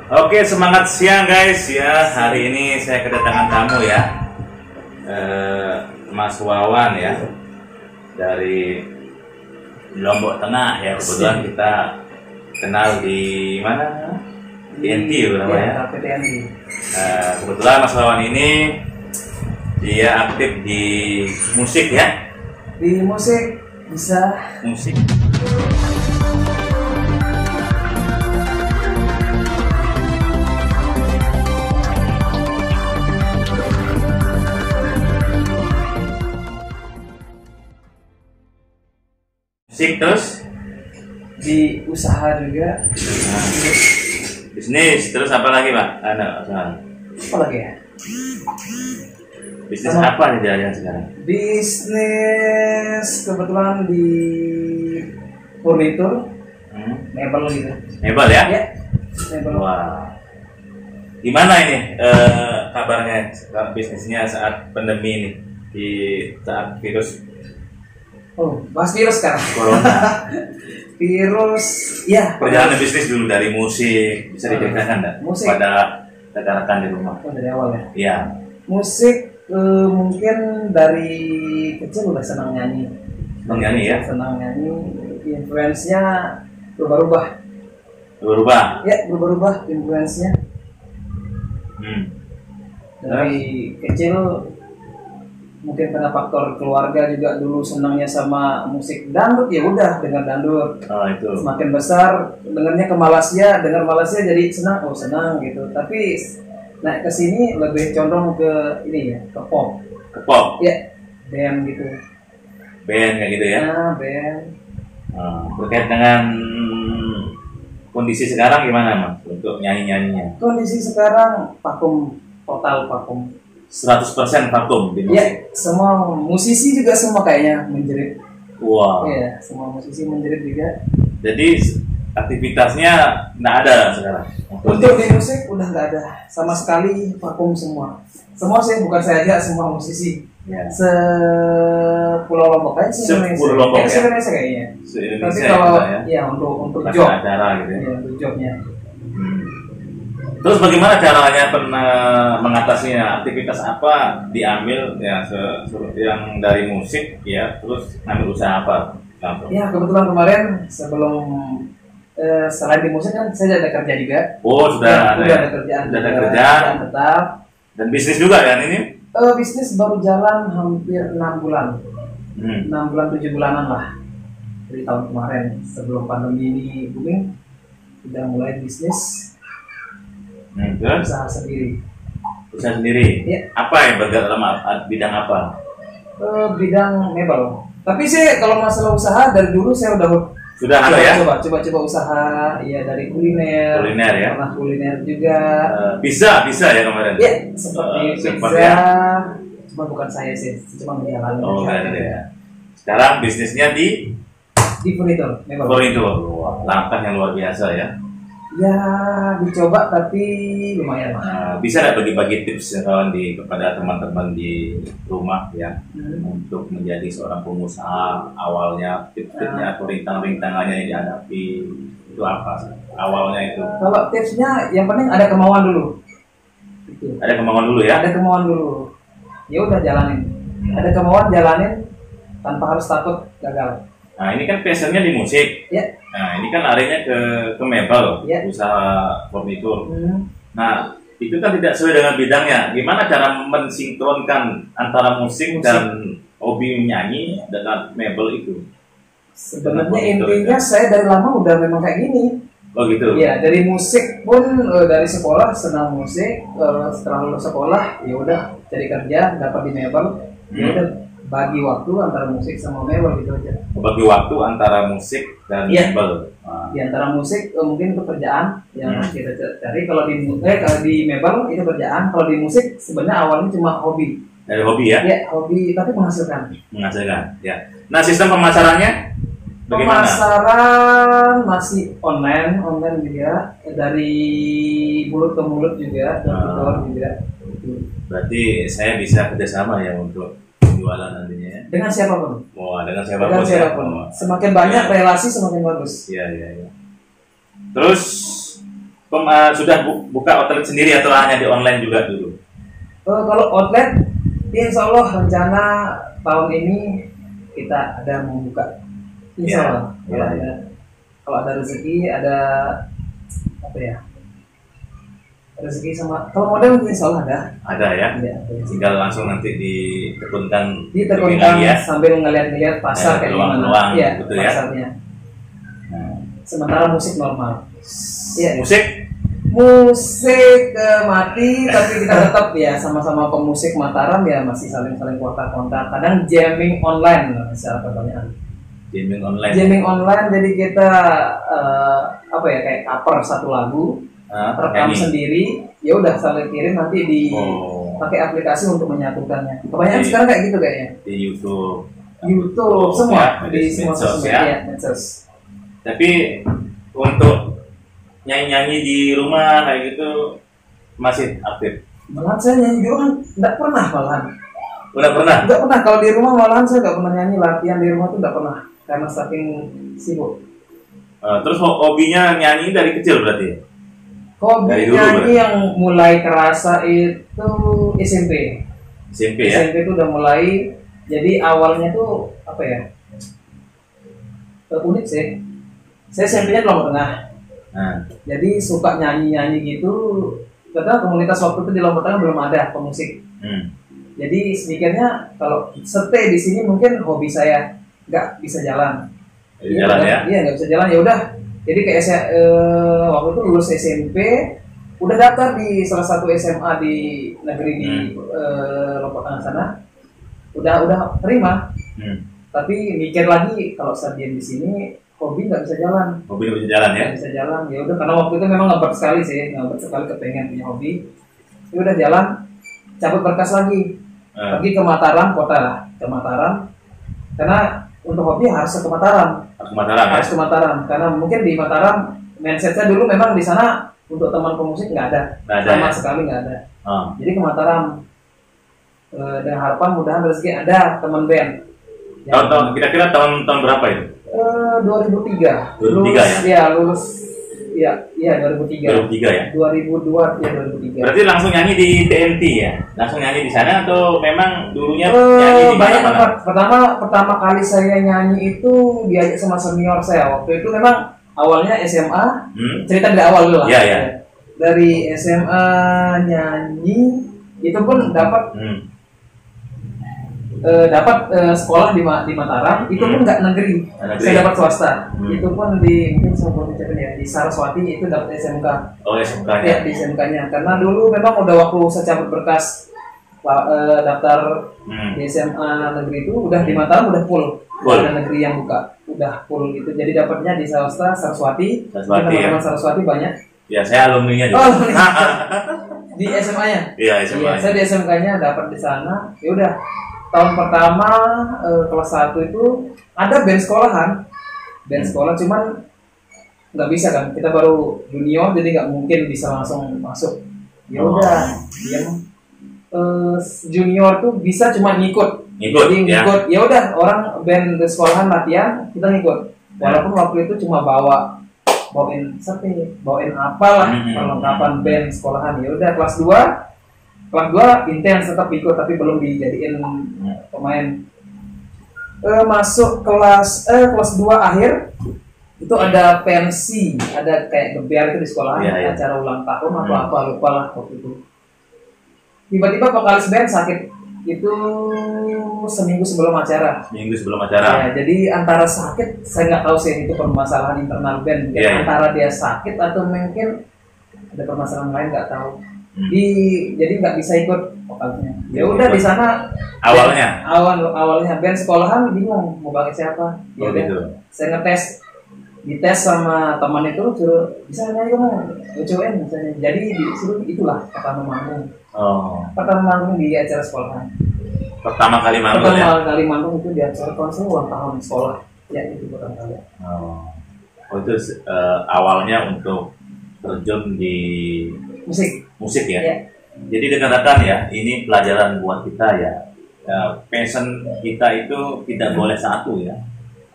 Oke, semangat siang guys ya. Hari ini saya kedatangan tamu ya, Mas Wawan ya, dari Lombok Tengah ya. Kebetulan kita kenal di mana? TNT namanya. TNT. Kebetulan Mas Wawan ini dia aktif di musik ya. Di musik bisa. Musik. Musik terus Di usaha juga. bisnis terus apa lagi Pak? Apa lagi ya? Bisnis apa nih jalan sekarang? Bisnis kebetulan di furnitur, mebel gitu. Mebel ya? Ya, mebel. Wah, gimana ini kabarnya bisnisnya saat pandemi ini, di saat virus Oh, bahas virus sekarang. corona? Virus, ya. Perjalanan bisnis dulu dari musik, bisa diceritakan nggak? Musik. Pada rekan-rekan di rumah. Oh, dari awal ya. Iya. Musik mungkin dari kecil udah senang nyanyi. Senang nyanyi ya? Senang nyanyi. Influence-nya berubah-ubah. Berubah. Ya, berubah-ubah influence-nya. Dari kecil mungkin karena faktor keluarga juga dulu senangnya sama musik dangdut, ya udah dengar dangdut. Oh itu. Semakin besar dengarnya ke Malaysia, dengar Malaysia jadi senang, oh senang gitu. Tapi naik ke sini lebih condong ke ini ya, ke pop. Ke pop. Ya, band gitu. Band kayak gitu ya? Nah, band. Terkait dengan kondisi sekarang gimana Mas untuk nyanyi-nyanyinya? Kondisi sekarang vakum, total vakum. 100% vakum di musik? Ya, semua musisi juga semua kayaknya menjerit. Wow. Iya, semua musisi menjerit juga. Jadi aktivitasnya nggak ada sekarang? Untuk di musik udah nggak ada sama sekali, vakum semua. Semua sih, bukan saya aja, semua musisi. Ya. Sepulau Lombok aja sih. Sepulau Lombok ya? Indonesia kayaknya. Se-Indonesia Tapi kalau ya? untuk Ada job, acara gitu ya? ya, untuk jobnya. Terus bagaimana caranya mengatasinya? Aktivitas apa diambil ya yang dari musik ya, terus ngambil usaha apa? Contoh. Ya kebetulan kemarin sebelum selain di musik kan saya ada kerja juga. Oh sudah Ya, ada, udah ada kerjaan. sudah ada juga, kerjaan tetap. dan bisnis juga kan ini? Bisnis baru jalan hampir 6 bulan. 6 bulan 7 bulanan lah dari tahun kemarin sebelum pandemi ini booming, udah mulai bisnis. Terus Usaha sendiri. usaha sendiri. Ya. Apa yang bergerak dalam bidang apa? Bidang mebel. Tapi sih kalau masalah usaha dari dulu saya udah Sudah ada ya? coba usaha ya dari kuliner. Kuliner ya? Pernah kuliner juga. Bisa ya kemarin? Ya seperti sempat pizza. ya? Cuma bukan saya sih, cuma menjalani. Oh ada ya. Sekarang bisnisnya di Furnitur, mebel. furnitur. Langkah yang luar biasa ya. Ya dicoba tapi lumayan lah. Bisa nggak bagi-bagi tips kawan kepada teman-teman di rumah ya, untuk menjadi seorang pengusaha awalnya, tips-tipsnya atau rintangannya yang dihadapi itu apa awalnya itu? Kalau tipsnya yang penting ada kemauan dulu. Gitu. Ada kemauan dulu ya? Ada kemauan dulu. Ya udah jalanin. Ada kemauan jalanin tanpa harus takut gagal. Nah ini kan passionnya di musik. Ya. Nah ini kan larinya ke mebel, Ya. usaha furnitur. Nah itu kan tidak sesuai dengan bidangnya. Gimana cara mensinkronkan antara musik dan hobi menyanyi dengan mebel itu? Sebenarnya intinya saya dari lama udah memang kayak gini. Oh gitu. Ya dari musik pun dari sekolah senang musik. Setelah lulus sekolah ya udah cari kerja dapat di mebel. Ya udah bagi waktu antara musik sama mebel gitu aja. Bagi waktu antara musik dan mebel. Di antara musik mungkin itu kerjaan yang kita cari. Kalau di mebel itu kerjaan. Kalau di musik sebenarnya awalnya cuma hobi. Dari hobi ya? Ya hobi tapi menghasilkan. Menghasilkan. Ya. Nah sistem pemasarannya bagaimana? Pemasaran masih online juga dari mulut ke mulut juga, door juga. Berarti saya bisa kerjasama ya untuk jualan nantinya ya? Dengan siapapun. Wah, dengan siapapun. Dengan siapapun. Semakin banyak relasi semakin bagus. Iya. Terus sudah buka outlet sendiri atau hanya di online juga dulu? Kalau outlet, insya Allah rencana tahun ini kita ada membuka. Insya Allah. Kalau ada rezeki, ada apa ya? Rezeki sama kalau modal insya Allah ada. Ada ya? Iya. Tinggal langsung nanti ditekunkan ya? Sambil ngeliat-ngeliat pasar kayak gimana. Iya, gitu ya. Pasarnya. Sementara musik normal. Iya. Musik mati, tapi kita tetap ya sama-sama pemusik Mataram ya masih saling kontak-kontak. Kadang jamming online secara pertanyaan. Jamming online, jadi kita kayak cover satu lagu, rekam sendiri, ya udah saling kirim nanti pakai aplikasi untuk menyatukannya. Kebanyakan sekarang kayak gitu kayaknya. Di YouTube semua ya, di semua medsos. Tapi untuk nyanyi-nyanyi di rumah kayak gitu masih aktif? Malahan saya nyanyi di rumah nggak pernah malahan. Udah pernah? Nggak pernah, kalau di rumah malahan saya nggak pernah nyanyi, latihan di rumah tuh nggak pernah karena saking sibuk. Terus hobinya nyanyi dari kecil berarti? Hobi nyanyi yang mulai kerasa itu SMP. SMP ya? SMP itu udah mulai, jadi awalnya tuh apa ya? Unik sih. Saya SMP-nya di Lombok Tengah. Jadi suka nyanyi-nyanyi gitu. Karena komunitas waktu itu di Lombok Tengah belum ada pemusik. Jadi sedikitnya kalau stay di sini mungkin hobi saya nggak bisa jalan. Jalan ya? Iya nggak bisa jalan, ya udah. Jadi kayak saya waktu itu lulus SMP, udah daftar di salah satu SMA di negeri di Lombok Tengah sana. Udah terima. Tapi mikir lagi kalau saya diam di sini hobi nggak bisa jalan. Hobi nggak bisa jalan ya? Nggak bisa jalan, ya udah karena waktu itu memang ngebet sekali kepengen punya hobi. Ya udah jalan, cabut berkas lagi, pergi ke Mataram ke Mataram, karena untuk hobi harus ke Mataram. Harus ke Mataram, karena mungkin di Mataram mindsetnya dulu memang di sana untuk teman pemusik nggak ada, sama sekali nggak ada. Jadi ke Mataram dengan harapan mudahan rezeki ada teman band. Tahun kira-kira tahun berapa itu? 2003. 2003 ya? Lulus. Iya 2003. 2003 ya? 2002 ya 2003. Berarti langsung nyanyi di TNT ya? Langsung nyanyi di sana atau memang dulunya nyanyi di mana-mana? Pertama kali saya nyanyi itu diajak sama senior saya. Waktu itu memang awalnya SMA. Cerita dari awal dulu lah. Iya. Dari SMA nyanyi itu pun dapat sekolah di Mataram, itu pun nggak negeri. Saya dapat swasta. Itu pun mungkin di Saraswati itu dapat SMK. SMK-nya. Ya, di SMK-nya. Karena dulu memang udah waktu saya cabut berkas daftar di SMA negeri itu udah di Mataram udah full. Ada negeri yang buka, udah full gitu. Jadi dapatnya di swasta Saraswati. Teman-teman Saraswati banyak. Ya, saya alumni-nya juga. Di SMA-nya. Iya, SMA-nya. Saya di SMK-nya dapat di sana. Ya udah. Tahun pertama kelas 1 itu ada band sekolahan, cuman nggak bisa kan, kita baru junior jadi nggak mungkin bisa langsung masuk. Ya udah, junior tuh bisa cuma ngikut. Ya udah, orang band sekolahan latihan kita ngikut. Walaupun waktu itu cuma bawain apalah perlengkapan band sekolahan. Ya udah kelas 2 intens tetap ikut tapi belum dijadiin pemain. Masuk kelas 2 akhir itu ada pensi, ada kayak gebiar itu di sekolah, acara ulang tahun atau apa lupa lah waktu itu. Tiba-tiba vokalis band sakit itu seminggu sebelum acara. Ya, jadi antara sakit, saya nggak tahu sih itu permasalahan internal band, antara dia sakit atau mungkin ada permasalahan lain nggak tahu. Jadi nggak bisa ikut vokalnya. Ya udah di sana awalnya band sekolahan bingung mau pakai siapa. Ya gitu. Saya dites sama teman itu, suruh bisa nyanyi kamu, cobain misalnya. Jadi disuruh itulah pertama manggung di acara sekolahan. Pertama kali manggung itu di acara konser ulang tahun sekolah. Ya itu pertama kali. Itu awalnya untuk terjun di musik ya. Jadi rekan-rekan ya, ini pelajaran buat kita ya. Passion kita itu tidak boleh satu ya.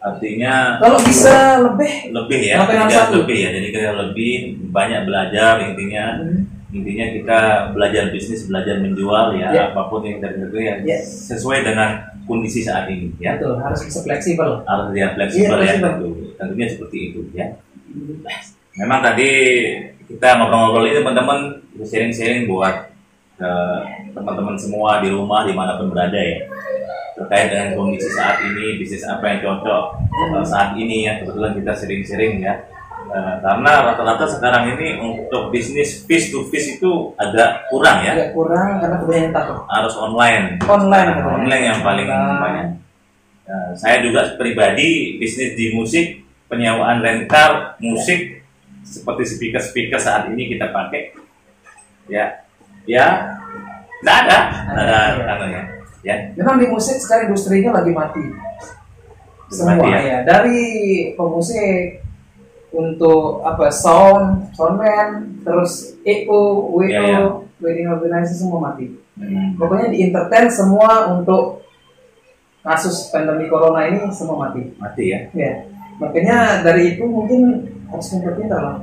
Artinya kalau bisa lebih ya, lebih ya. Jadi kita lebih banyak belajar intinya. Intinya kita belajar bisnis, belajar menjual ya, apapun yang kita kerjakan ya sesuai dengan kondisi saat ini ya. Betul, harus bisa fleksibel. Harus dia fleksibel ya, tentunya seperti itu ya. Memang tadi kita ngobrol-ngobrol ini teman-teman sharing-sharing buat teman-teman semua di rumah dimanapun berada ya, terkait dengan kondisi saat ini, bisnis apa yang cocok saat ini ya. Kebetulan kita sharing-sharing ya. Karena rata-rata sekarang ini untuk bisnis face to face itu agak kurang ya. Agak kurang karena kebanyakan takut. Harus online. Online yang paling banyak. Saya juga pribadi bisnis di musik, penyewaan rental musik seperti speaker saat ini kita pakai. Ya, nggak ada katanya. Ya. Memang di musik sekarang industrinya lagi mati. Semua ya. Dari pemusik untuk soundman, terus EO, WO, wedding organizer semua mati. Pokoknya di entertain semua untuk kasus pandemi corona ini semua mati. Mati ya. Ya. Makanya dari itu mungkin harus pintar-pintar lah.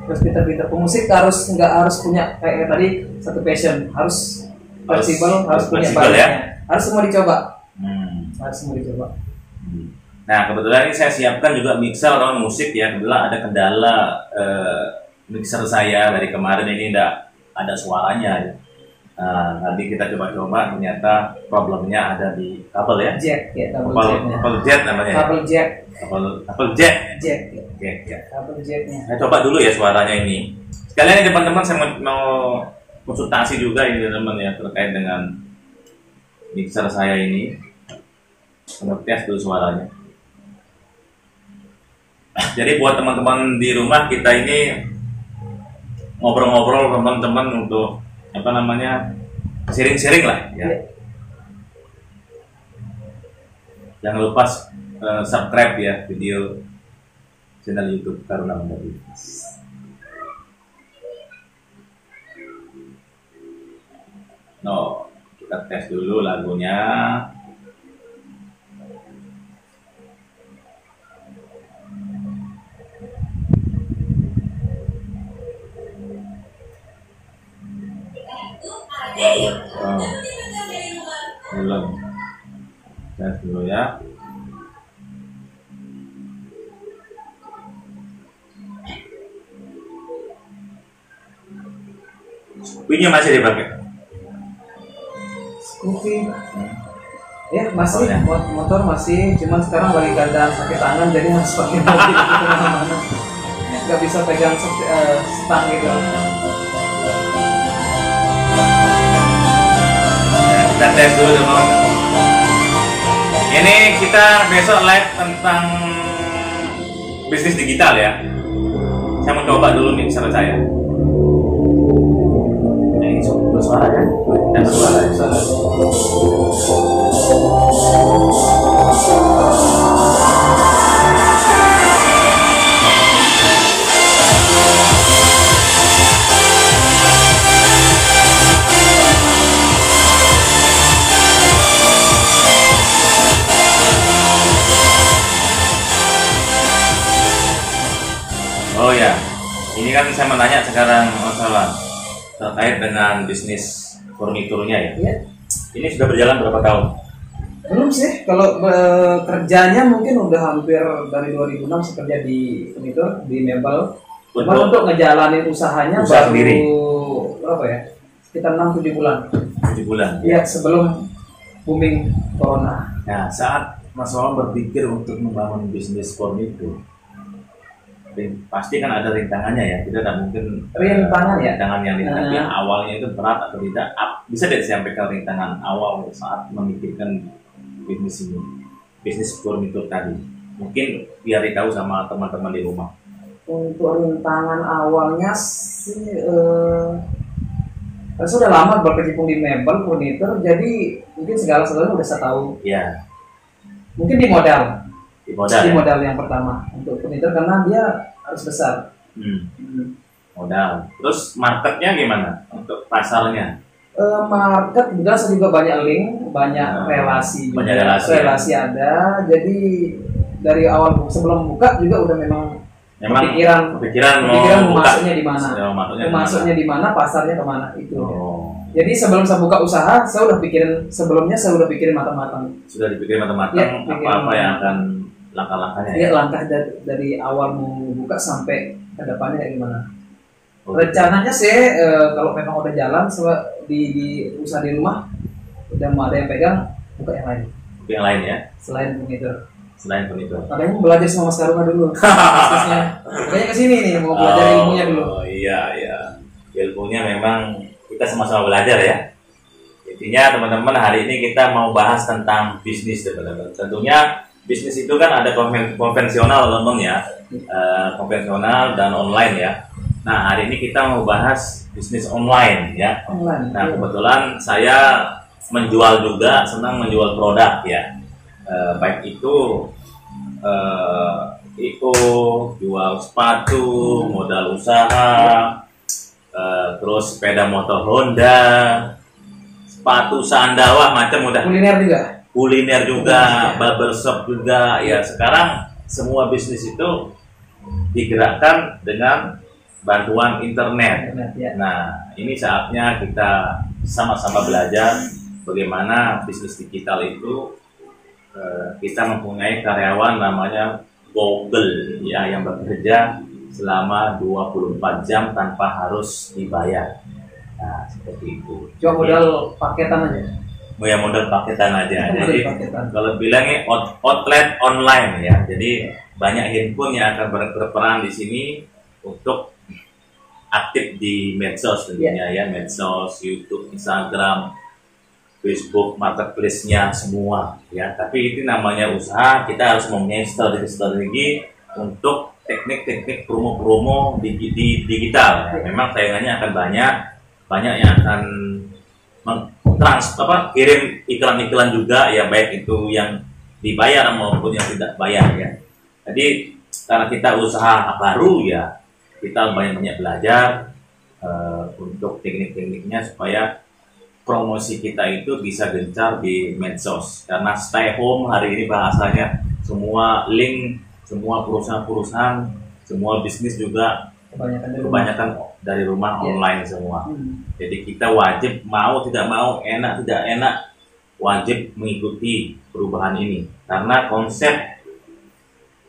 Harus pintar-pintar. Pemusik nggak harus punya kayak tadi satu passion, harus fleksibel, harus punya banyak. Ya? Harus semua dicoba. Harus semua dicoba. Nah kebetulan ini saya siapkan juga mixer atau musik ya. Kebetulan ada kendala mixer saya dari kemarin ini tidak ada suaranya ya. Nanti kita coba-coba, ternyata problemnya ada di kabel ya. Jack ya, kabel jet namanya. Kabel jack. Kabel jet. Jack ya. Kabel jetnya. Saya coba dulu ya suaranya ini. Sekalian ini teman-teman saya mau konsultasi juga ini teman-teman ya terkait dengan mixer saya ini. Untuk tes dulu suaranya. Jadi buat teman-teman di rumah kita ini ngobrol-ngobrol teman-teman untuk sharing-sharing lah ya. Jangan lupa subscribe ya video channel YouTube Karuna Honda Business. Kita tes dulu lagunya. Belum. Tes dulu ya. Scoopy-nya masih dipakai? Scoopy ya masih, motor masih, cuman sekarang lagi keadaan sakit tangan jadi harus pakai mobil gitu kemana-mana. Nggak bisa pegang stang gitu. Kita tes dulu teman. Ini kita besok live tentang bisnis digital ya. Saya mau coba dulu mixer saya. Ini bersuara kan? Dan bersuara. Oh ya, ini kan saya mau tanya sekarang masalah terkait dengan bisnis furniturnya ya. Iya. Ini sudah berjalan berapa tahun? Belum sih, kalau kerjanya mungkin udah hampir dari 2006 saya kerja di furnitur, di mebel. Cuma untuk ngejalanin usahanya baru sendiri. Berapa ya? Sekitar 6-7 bulan. 7 bulan? Iya, sebelum booming corona. Nah, saat Mas Wawan berpikir untuk membangun bisnis furnitur, pasti kan ada rintangannya ya, kita tidak mungkin rintangan yang dihadapi awalnya itu berat atau tidak. Bisa tidak disampaikan rintangan awal saat memikirkan bisnis ini, bisnis furnitur tadi, mungkin biar ditahu sama teman-teman di rumah. Untuk rintangan awalnya sih sudah lama berkecimpung di mebel furnitur, jadi mungkin segala-galanya udah saya tahu ya. Mungkin di modal yang pertama untuk furnitur karena dia harus besar. Modal. Terus marketnya gimana untuk pasarnya? Market juga saya juga banyak link, banyak relasi, relasi ada. Jadi dari awal sebelum buka juga udah memang pikiran mau masuknya di mana, masuknya di mana, pasarnya kemana itu. Oh. Jadi sebelum saya buka usaha, saya udah pikirin matang-matang. Sudah dipikirin matang-matang apa yang akan langkah-langkahnya. Iya, langkah dari awal mau buka sampai ke depannya kayak gimana. Rencananya sih kalau memang udah jalan di usaha di rumah udah mau ada yang pegang, buka yang lain. Buka yang lain ya. Selain furnitur. Makanya belajar sama Mas Karuna dulu. Makanya kesini nih mau belajar ilmunya dulu. Oh iya. Ilmunya memang kita sama-sama belajar ya. Intinya teman-teman hari ini kita mau bahas tentang bisnis teman-teman. Tentunya bisnis itu kan ada konvensional teman-teman ya, konvensional dan online ya. Nah hari ini kita mau bahas bisnis online ya. Nah kebetulan saya menjual juga, senang menjual produk ya. Baik itu jual sepatu, modal usaha, terus sepeda motor Honda, sepatu sandal, macam udah. Kuliner juga, barbershop juga. Ya sekarang semua bisnis itu digerakkan dengan bantuan internet. Nah ini saatnya kita sama-sama belajar bagaimana bisnis digital itu. Kita mempunyai karyawan namanya Google ya yang bekerja selama 24 jam tanpa harus dibayar. Nah, seperti itu. Cuma modal paketan aja. Ya modal paketan aja. Jadi kalau bilangnya outlet online ya. Jadi banyak handphone yang akan berperan di sini untuk aktif di medsos tentunya ya, medsos, YouTube, Instagram, Facebook, marketplace-nya semua ya. Tapi itu namanya usaha, kita harus mempunyai strategi untuk teknik-teknik promo-promo di digital. Memang saingannya akan banyak yang akan kirim iklan-iklan juga ya, baik itu yang dibayar maupun yang tidak bayar ya. Jadi karena kita usaha baru ya, kita banyak belajar untuk teknik-tekniknya supaya promosi kita itu bisa gencar di medsos. Karena stay home hari ini bahasanya, semua link, semua perusahaan, semua bisnis juga kebanyakan dari rumah online semua. Jadi kita wajib mau tidak mau, enak tidak enak, wajib mengikuti perubahan ini. Karena konsep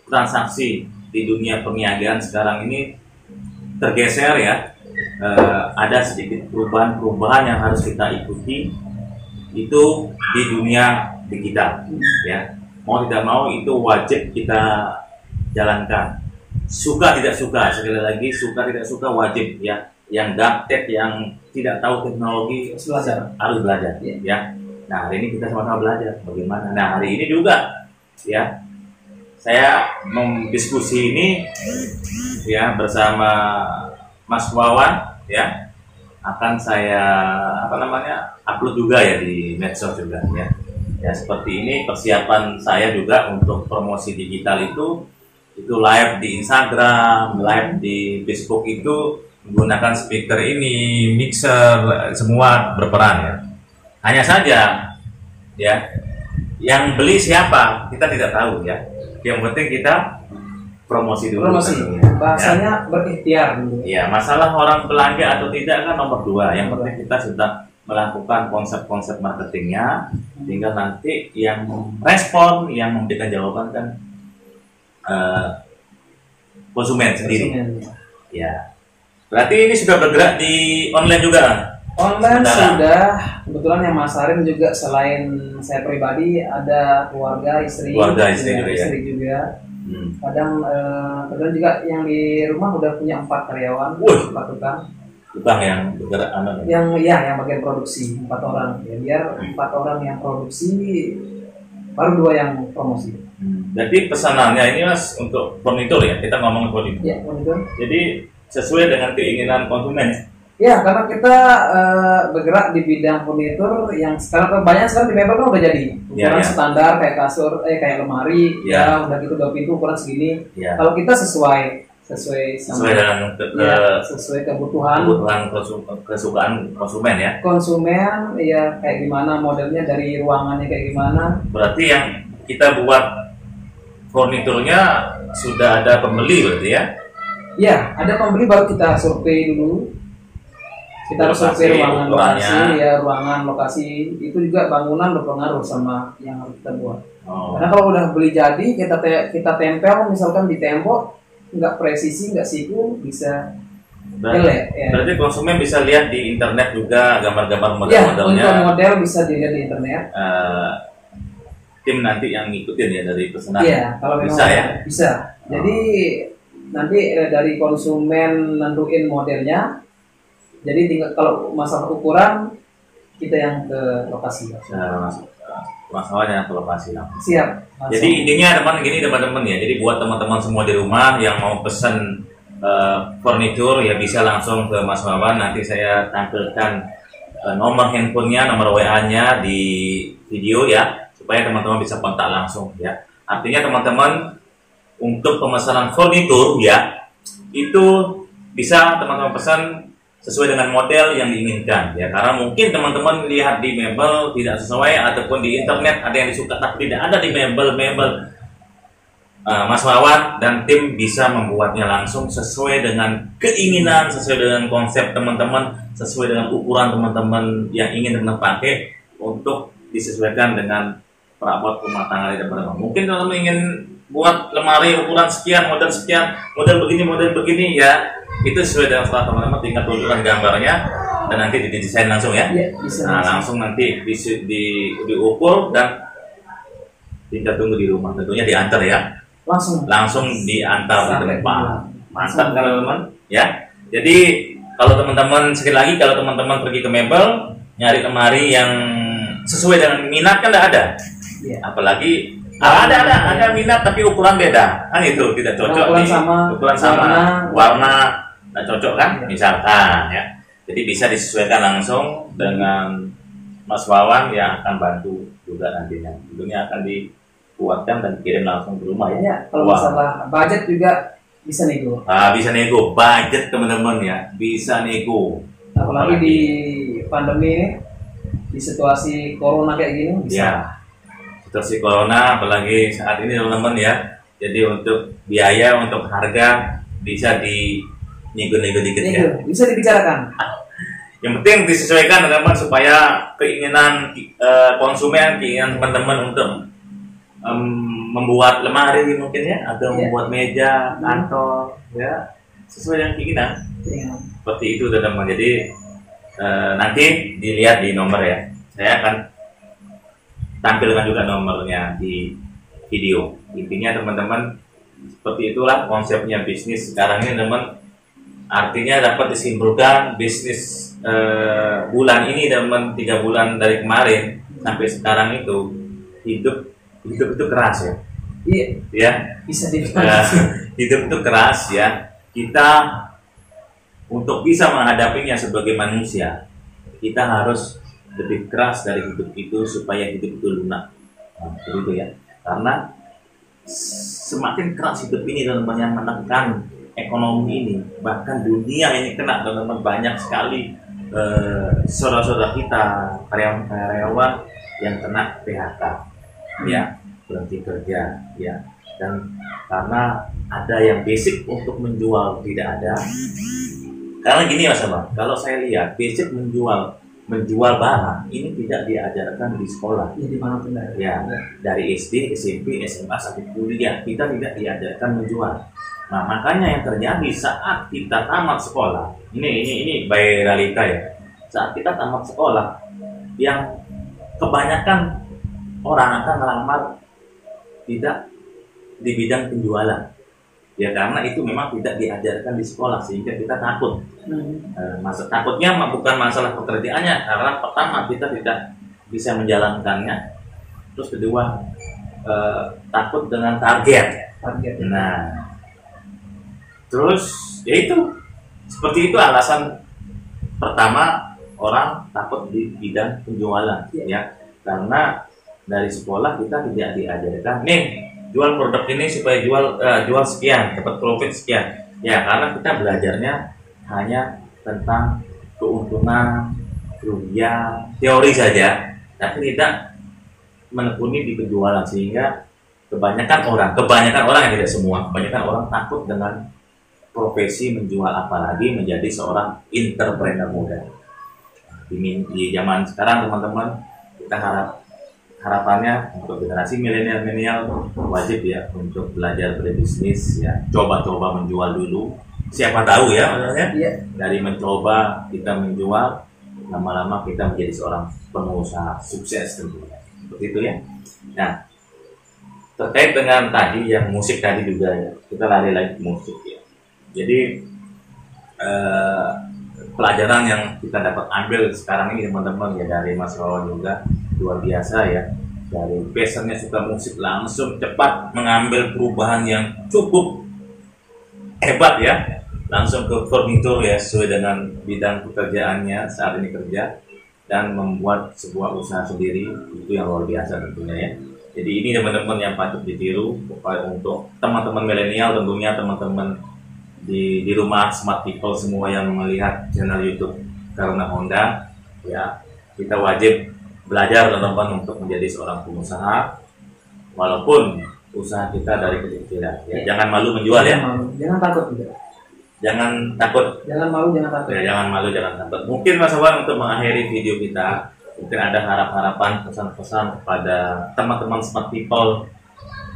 transaksi di dunia perniagaan sekarang ini tergeser ya. Ada sedikit perubahan yang harus kita ikuti itu di dunia digital ya. Mau tidak mau itu wajib kita jalankan. Suka tidak suka, sekali lagi suka tidak suka wajib ya. Yang gaptek, yang tidak tahu teknologi harus belajar ya. Nah hari ini kita sama-sama belajar bagaimana. Nah hari ini juga ya saya mendiskusi ini ya bersama Mas Wawan ya, akan saya upload juga ya di medsos juga ya. Ya seperti ini persiapan saya juga untuk promosi digital itu live di Instagram, live di Facebook itu menggunakan speaker ini, mixer, semua berperan ya. Hanya saja ya, yang beli siapa kita tidak tahu ya. Yang penting kita promosi dulu. Bahasanya berikhtiar dulu. Iya, masalah orang belanja atau tidak kan nomor 2. Yang penting kita sudah melakukan konsep-konsep marketingnya, tinggal nanti yang respon, yang memberikan jawaban kan konsumen sendiri. Ya. Berarti ini sudah bergerak di online juga? Online sudah. Kebetulan yang masarin juga selain saya pribadi ada keluarga, istri juga. Kadang juga yang di rumah udah punya 4 karyawan, 4 tukang yang bergerak yang bagian produksi 4 orang ya, biar 4 orang yang produksi baru 2 yang promosi. Jadi pesanannya ini Mas untuk furnitur ya, kita ngomong furnitur. Ya, furnitur. Jadi sesuai dengan keinginan konsumen ya. Ya, karena kita bergerak di bidang furnitur yang sekarang banyak di mebel kan udah jadi ukuran standar kayak kasur, kayak lemari, udah gitu 2 pintu ukuran segini. Kalau kita sesuai dengan sesuai kebutuhan kesukaan konsumen ya. Konsumen ya kayak gimana modelnya, dari ruangannya kayak gimana. Berarti yang kita buat furniturnya sudah ada pembeli berarti ya? Iya, ada pembeli baru kita survei dulu. Kita harus survei ruangan lokasi, ya ruangan lokasi itu juga bangunan berpengaruh sama yang harus kita buat. Karena kalau udah beli jadi kita tempel misalkan di tembok nggak presisi, nggak siku, bisa jelek. Ya. Berarti konsumen bisa lihat di internet juga gambar-gambar model-modelnya. Untuk model bisa dilihat di internet. Tim nanti yang ngikutin ya dari pesanan. Iya, kalau bisa ya. Bisa. Jadi nanti dari konsumen nentuin modelnya. Jadi tinggal kalau masalah ukuran kita yang ke lokasi. Masalahnya ke lokasi. Siap. Jadi intinya teman-teman ya. Jadi buat teman-teman semua di rumah yang mau pesan furnitur ya bisa langsung ke Mas Wawan. Nanti saya tampilkan nomor handphonenya, nomor WA-nya di video ya, supaya teman-teman bisa kontak langsung ya. Artinya teman-teman untuk pemesanan furnitur ya itu bisa teman-teman pesan sesuai dengan model yang diinginkan ya, karena mungkin teman-teman lihat di mebel tidak sesuai ataupun di internet ada yang disuka tapi tidak ada di mebel. Mas Wawan dan tim bisa membuatnya langsung sesuai dengan keinginan, sesuai dengan konsep teman-teman, sesuai dengan ukuran teman-teman yang ingin teman pakai untuk disesuaikan dengan perabot rumah tangga di teman-teman. Mungkin teman-teman ingin buat lemari ukuran sekian, model sekian, model begini ya, itu sesuai dengan setelah teman-teman tinggal tunjukkan gambarnya dan nanti didesain langsung ya. Nah, langsung nanti diukur dan tinggal tunggu di rumah, tentunya diantar ya. Langsung diantar ke tempat. Mantap kan teman-teman ya. Jadi kalau teman-teman sekali lagi kalau teman-teman pergi ke mebel nyari lemari yang sesuai dengan minat kan ada. Apalagi ada minat tapi ukuran beda kan, itu tidak cocok. Ukuran sama warna tidak cocok kan misalkan ya. Jadi bisa disesuaikan langsung dengan Mas Wawan yang akan bantu juga nantinya. Tentunya akan dikuatkan dan kirim langsung ke rumah ya. Kalau masalah budget juga bisa nego. Bisa nego budget teman-teman ya, bisa nego. Apalagi di pandemi, di situasi corona kayak gini bisa. Ya. Situasi corona apalagi saat ini teman-teman ya, jadi untuk biaya untuk harga bisa nego-nego dikit ya, bisa dibicarakan. Yang penting disesuaikan teman-teman supaya keinginan konsumen, keinginan teman-teman untuk membuat lemari mungkin ya, atau membuat meja kantor ya, sesuai dengan keinginan. Seperti itu teman-teman. Jadi nanti dilihat di nomor ya, saya akan tampilkan juga nomornya di video. Intinya teman-teman seperti itulah konsepnya bisnis sekarang ini teman. Artinya dapat disimpulkan bisnis bulan ini teman, 3 bulan dari kemarin sampai sekarang itu hidup itu keras ya. Iya. Ya. Bisa dibilang. Hidup itu keras ya. Kita untuk bisa menghadapinya sebagai manusia, kita harus lebih keras dari hidup itu supaya hidup itu lunak. Begitu ya. Karena semakin keras hidup ini teman-teman yang menekan ekonomi ini, bahkan dunia ini kena teman-teman, banyak sekali saudara-saudara kita karyawan yang kena PHK ya, berhenti kerja ya, dan karena ada yang basic untuk menjual tidak ada. Karena gini Mas Abang, kalau saya lihat basic menjual barang ini tidak diajarkan di sekolah ya, dari SD, SMP, SMA sampai kuliah kita tidak diajarkan menjual. Nah makanya yang terjadi saat kita tamat sekolah, ini by realita ya, saat kita tamat sekolah yang kebanyakan orang akan melamar tidak di bidang penjualan ya, karena itu memang tidak diajarkan di sekolah sehingga kita takut. Takutnya bukan masalah pekerjaannya, karena pertama kita tidak bisa menjalankannya, terus kedua takut dengan target. Nah terus yaitu seperti itu alasan pertama orang takut di bidang penjualan ya, karena dari sekolah kita tidak diajarkan nih jual produk ini supaya jual sekian, dapat profit sekian ya, karena kita belajarnya hanya tentang keuntungan, kerugian, teori saja, tapi tidak menekuni di penjualan, sehingga kebanyakan orang yang tidak semua, kebanyakan orang takut dengan profesi menjual, apalagi menjadi seorang entrepreneur muda. Di zaman sekarang teman-teman, kita harapannya untuk generasi milenial wajib ya untuk belajar berbisnis ya, coba-coba menjual dulu. Siapa tahu ya, dari mencoba kita menjual, lama-lama kita menjadi seorang pengusaha sukses tentunya. Seperti itu ya. Nah, terkait dengan tadi yang musik tadi juga ya, kita lari lagi ke musik ya. Jadi pelajaran yang kita dapat ambil sekarang ini teman-teman ya dari Mas Wawan juga luar biasa ya. Dari passionnya suka musik langsung cepat mengambil perubahan yang cukup hebat ya. Langsung ke furnitur ya sesuai dengan bidang pekerjaannya saat ini kerja, dan membuat sebuah usaha sendiri, itu yang luar biasa tentunya ya. Jadi ini teman-teman yang patut ditiru untuk teman-teman milenial, tentunya teman-teman di rumah smart people semua yang melihat channel YouTube Karuna Honda ya, kita wajib belajar teman-teman untuk menjadi seorang pengusaha walaupun usaha kita dari kecil-kecilan ya. Jangan malu menjual ya. Jangan takut juga. Jangan takut. Jangan malu, jangan takut. Ya, jangan malu, jangan takut. Mungkin Mas Wawan untuk mengakhiri video kita, mungkin ada harapan pesan-pesan kepada teman-teman smart people,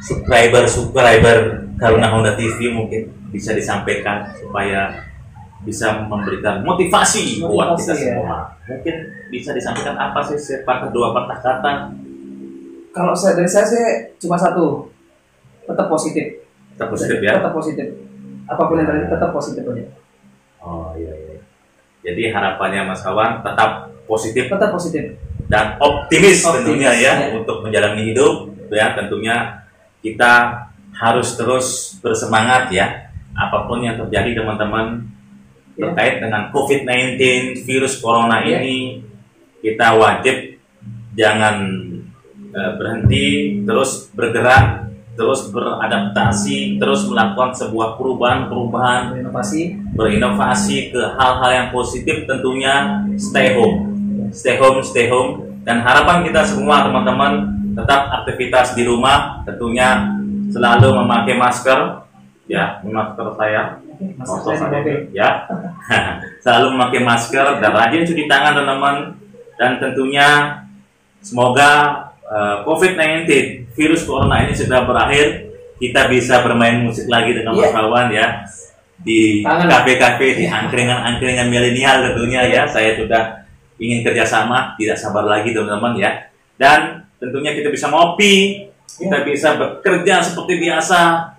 subscriber Karuna Honda TV, mungkin bisa disampaikan supaya bisa memberikan motivasi buat kita semua. Mungkin bisa disampaikan apa sih kedua patah kata? Kalau dari saya sih cuma satu, tetap positif. Tetap positif ya. Tetap positif. Apapun yang terjadi tetap positif aja. Oh iya. Jadi harapannya Mas Wawan tetap positif. Tetap positif. Dan optimis tentunya ya untuk menjalani hidup ya. Tentunya kita harus terus bersemangat ya. Apapun yang terjadi teman-teman terkait dengan COVID-19 virus corona ini, kita wajib jangan berhenti, terus bergerak, terus beradaptasi, terus melakukan sebuah perubahan, berinovasi ke hal-hal yang positif, tentunya stay home, dan harapan kita semua teman-teman tetap aktivitas di rumah, tentunya selalu memakai masker ya, masker saya ya selalu memakai masker dan rajin cuci tangan teman-teman, dan tentunya semoga COVID-19 virus corona ini sudah berakhir, kita bisa bermain musik lagi dengan Mas Wawan ya di kafe-kafe, di angkringan milenial tentunya ya. Saya sudah ingin kerjasama, tidak sabar lagi teman-teman ya, dan tentunya kita bisa ngopi, kita bisa bekerja seperti biasa,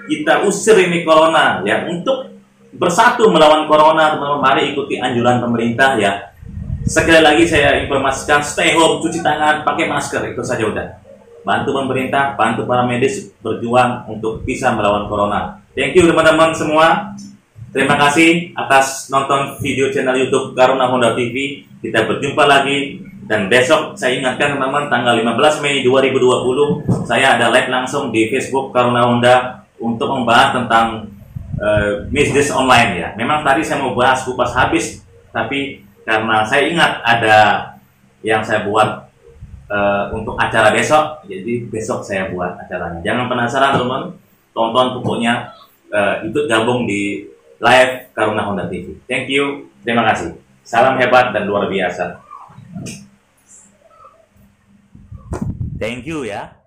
kita usir ini corona ya, untuk bersatu melawan corona teman-teman. Mari ikuti anjuran pemerintah ya. Sekali lagi saya informasikan, stay home, cuci tangan, pakai masker, itu saja udah. Bantu pemerintah, bantu para medis berjuang untuk bisa melawan corona. Thank you teman-teman semua. Terima kasih atas nonton video channel YouTube Karuna Honda TV. Kita berjumpa lagi, dan besok saya ingatkan teman-teman, tanggal 15 Mei 2020 saya ada live langsung di Facebook Karuna Honda untuk membahas tentang bisnis online ya. Memang tadi saya mau bahas kupas habis, tapi karena saya ingat ada yang saya buat untuk acara besok, jadi besok saya buat acaranya. Jangan penasaran teman, tonton pokoknya, ikut gabung di live Karuna Honda TV. Thank you, terima kasih. Salam hebat dan luar biasa. Thank you ya.